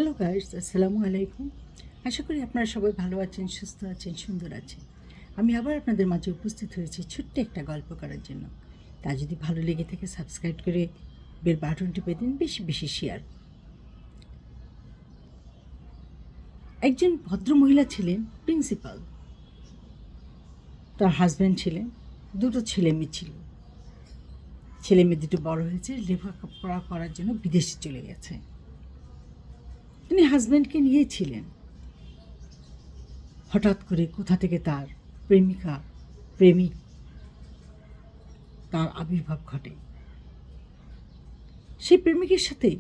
Hello guys, আসসালামু আলাইকুম। আশা করি আপনারা সবাই ভালো আছেন, সুস্থ আছেন, সুন্দর আছেন। আমি আবার আপনাদের মাঝে উপস্থিত হয়েছি ছোট্ট একটা গল্প করার জন্য। তা যদি ভালো লেগে থাকে সাবস্ক্রাইব করে বেল বাটন টিপে দিন, বেশি বেশি শেয়ার। একজন ভদ্রমহিলা ছিলেন প্রিন্সিপাল। তার হাজব্যান্ড ছিলেন, দুটো ছেলে মেয়ে ছিল। ছেলে মেয়ে দুটো বড় হয়েছে, লেখাপড়া করার জন্য বিদেশে চলে গেছে। তিনি হাজব্যান্ডকে নিয়েছিলেন। হঠাৎ করে কোথা থেকে তার প্রেমিক তার আবির্ভাব ঘটে। সেই প্রেমিকের সাথে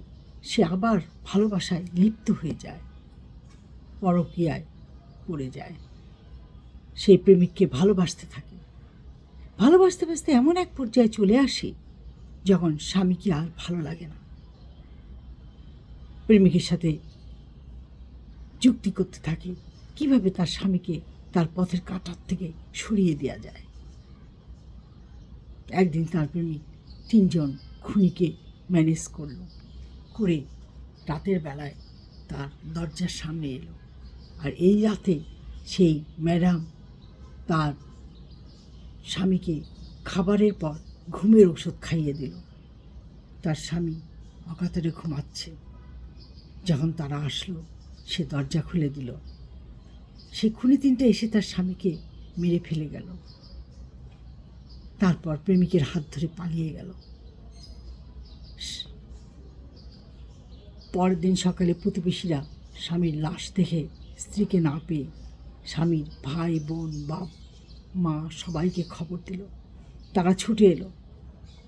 সে আবার ভালোবাসায় লিপ্ত হয়ে যায়, পরকীয়ায় পড়ে যায়। সেই প্রেমিককে ভালোবাসতে থাকে। ভালোবাসতে বাসতে এমন এক পর্যায়ে চলে আসে যখন স্বামীকে আর ভালো লাগে না। প্রেমিকের সাথে যুক্তি করতে থাকে কিভাবে তার স্বামীকে তার পথের কাঁটার থেকে সরিয়ে দেওয়া যায়। একদিন তার প্রেমিক 3জন খুনিকে ম্যানেজ করে রাতের বেলায় তার দরজার সামনে এলো। আর এই রাতে সেই ম্যাডাম তার স্বামীকে খাবারের পর ঘুমের ওষুধ খাইয়ে দিল। তার স্বামী অকাতরে ঘুমাচ্ছে। যখন তারা আসলো, সে দরজা খুলে দিল। সে খুনি তিনটে এসে তার স্বামীকে মেরে ফেলে গেল। তারপর প্রেমিকের হাত ধরে পালিয়ে গেল। পরের দিন সকালে প্রতিবেশীরা স্বামীর লাশ দেখে স্ত্রীকে না পেয়ে স্বামীর ভাই বোন বাপ মা সবাইকে খবর দিল। তারা ছুটে এলো।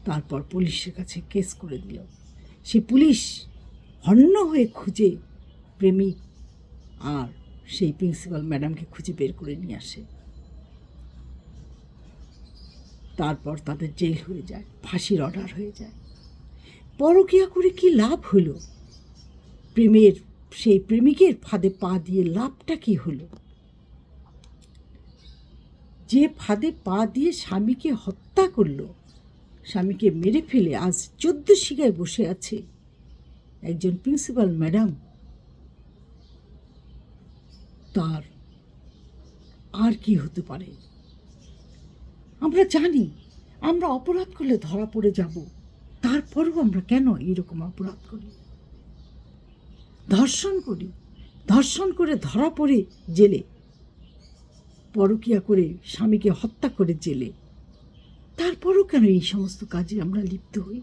তারপর পুলিশের কাছে কেস করে দিল। সে পুলিশ হন্য হয়ে খুঁজে প্রেমিক আর সেই প্রিন্সিপাল ম্যাডামকে খুঁজে বের করে নিয়ে আসে। তারপর তাদের জেল হয়ে যায়, ফাঁসির অর্ডার হয়ে যায়। পরকীয়া করে কি লাভ হলো? সেই প্রেমিকের ফাঁদে পা দিয়ে লাভটা কি হলো? যে ফাঁদে পা দিয়ে স্বামীকে হত্যা করলো, স্বামীকে মেরে ফেলে আজ 14 শিগায় বসে আছে একজন প্রিন্সিপাল ম্যাডাম, তার আর কি হতে পারে? আমরা জানি আমরা অপরাধ করলে ধরা পড়ে যাব, তারপরেও আমরা কেন এরকম অপরাধ করি? ধর্ষণ করে ধরা পড়ে জেলে, পরকীয়া করে স্বামীকে হত্যা করে জেলে, তারপরও কেন এই সমস্ত কাজে আমরা লিপ্ত হই?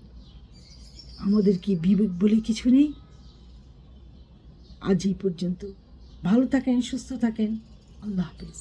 আমাদের কি বিবেক বলে কিছু নেই? আজ এই পর্যন্ত। ভালো থাকেন, সুস্থ থাকেন। আল্লাহ হাফেজ।